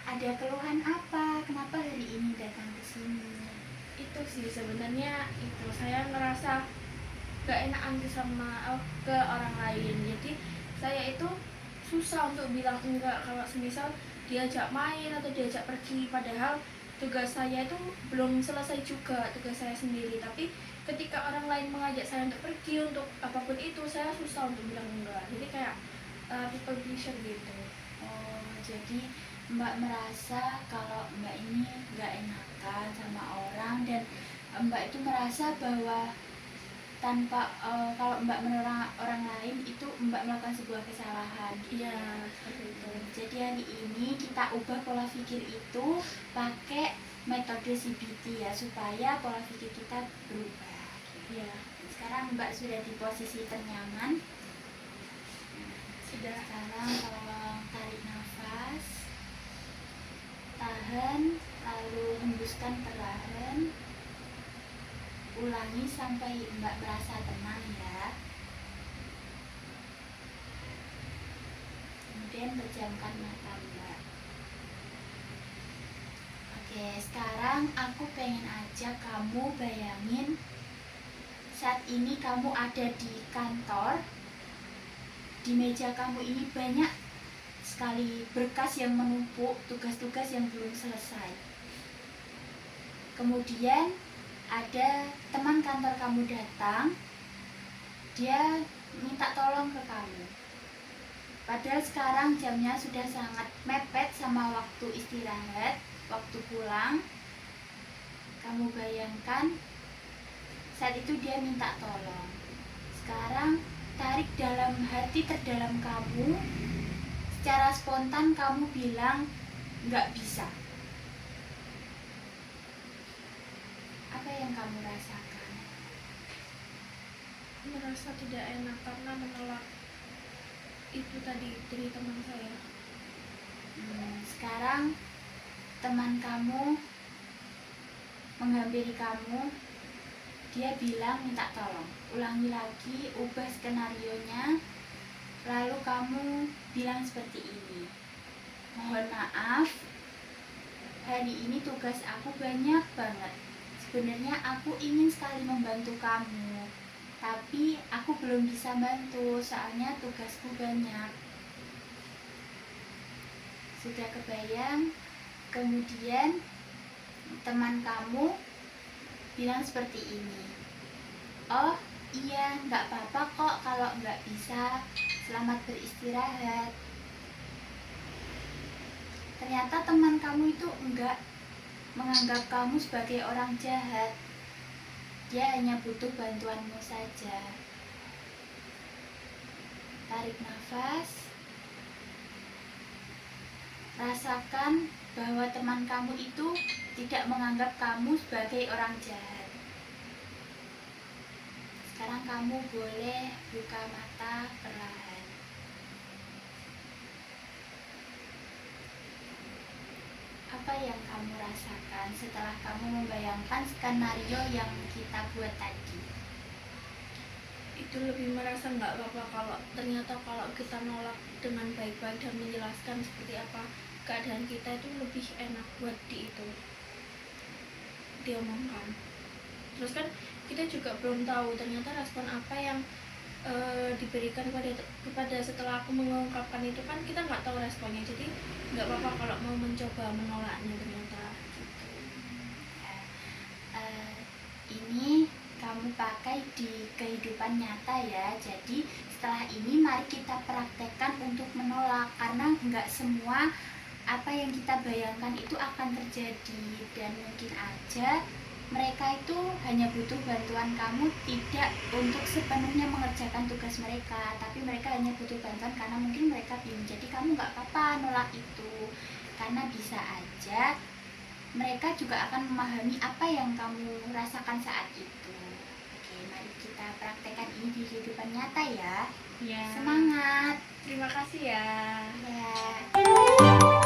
Ada keluhan apa? Kenapa hari ini datang ke sini? Itu sih sebenarnya itu saya ngerasa gak enakan sama ke orang lain. Jadi saya itu susah untuk bilang enggak kalau semisal diajak main atau diajak pergi, padahal tugas saya itu belum selesai juga, tugas saya sendiri. Tapi ketika orang lain mengajak saya untuk pergi untuk apapun itu, saya susah untuk bilang enggak. Jadi kayak people pleasure gitu. Oh, jadi Mbak merasa kalau Mbak ini nggak enakan sama orang, dan Mbak itu merasa bahwa tanpa kalau Mbak menolak orang lain itu Mbak melakukan sebuah kesalahan. Iya, seperti itu. Jadi hari ini kita ubah pola pikir itu pakai metode CBT ya, supaya pola pikir kita berubah. Iya. Sekarang Mbak sudah di posisi ternyaman. Sudah. Sekarang tolong tarik nafas, tahan, lalu hembuskan perlahan. Ulangi sampai Mbak merasa tenang ya. Kemudian pejamkan mata Mbak. Oke, sekarang aku pengen ajak kamu bayangin saat ini kamu ada di kantor. Di meja kamu ini banyak sekali berkas yang menumpuk, tugas-tugas yang belum selesai. Kemudian ada teman kantor kamu datang, dia minta tolong ke kamu. Padahal sekarang jamnya sudah sangat mepet sama waktu istirahat, waktu pulang. Kamu bayangkan saat itu dia minta tolong. Sekarang tarik dalam hati terdalam kamu, secara spontan kamu bilang nggak bisa. Apa yang kamu rasakan? Merasa tidak enak karena menolak itu tadi dari teman saya. Sekarang teman kamu menghampiri kamu, dia bilang minta tolong, ulangi lagi, ubah skenarionya, lalu kamu bilang seperti ini. Mohon maaf, hari ini tugas aku banyak banget. Sebenarnya aku ingin sekali membantu kamu, tapi aku belum bisa bantu soalnya tugasku banyak. Sudah kebayang? Kemudian teman kamu bilang seperti ini. Oh iya, nggak apa-apa kok kalau nggak bisa, selamat beristirahat. Ternyata teman kamu itu enggak menganggap kamu sebagai orang jahat. Dia hanya butuh bantuanmu saja. Tarik nafas. Rasakan bahwa teman kamu itu tidak menganggap kamu sebagai orang jahat. Sekarang kamu boleh buka mata perlahan. Apa yang kamu rasakan setelah kamu membayangkan skenario yang kita buat tadi? Itu lebih merasa nggak apa-apa kalau ternyata kalau kita nolak dengan baik-baik dan menjelaskan seperti apa keadaan kita, itu lebih enak buat diomongkan. Terus kan kita juga belum tahu ternyata respon apa yang diberikan kepada setelah aku mengungkapkan itu, kan kita nggak tahu responnya. Jadi nggak apa-apa kalau mau mencoba menolaknya ternyata. Ini kamu pakai di kehidupan nyata ya. Jadi setelah ini mari kita praktekkan untuk menolak, karena nggak semua apa yang kita bayangkan itu akan terjadi, dan mungkin aja mereka itu hanya butuh bantuan kamu tidak untuk sepenuhnya mengerjakan tugas mereka, tapi mereka hanya butuh bantuan karena mungkin mereka bingung. Jadi kamu nggak apa-apa nolak itu, karena bisa aja mereka juga akan memahami apa yang kamu rasakan saat itu. Oke, mari kita praktekkan ini di kehidupan nyata ya. Ya. Semangat. Terima kasih ya. Ya.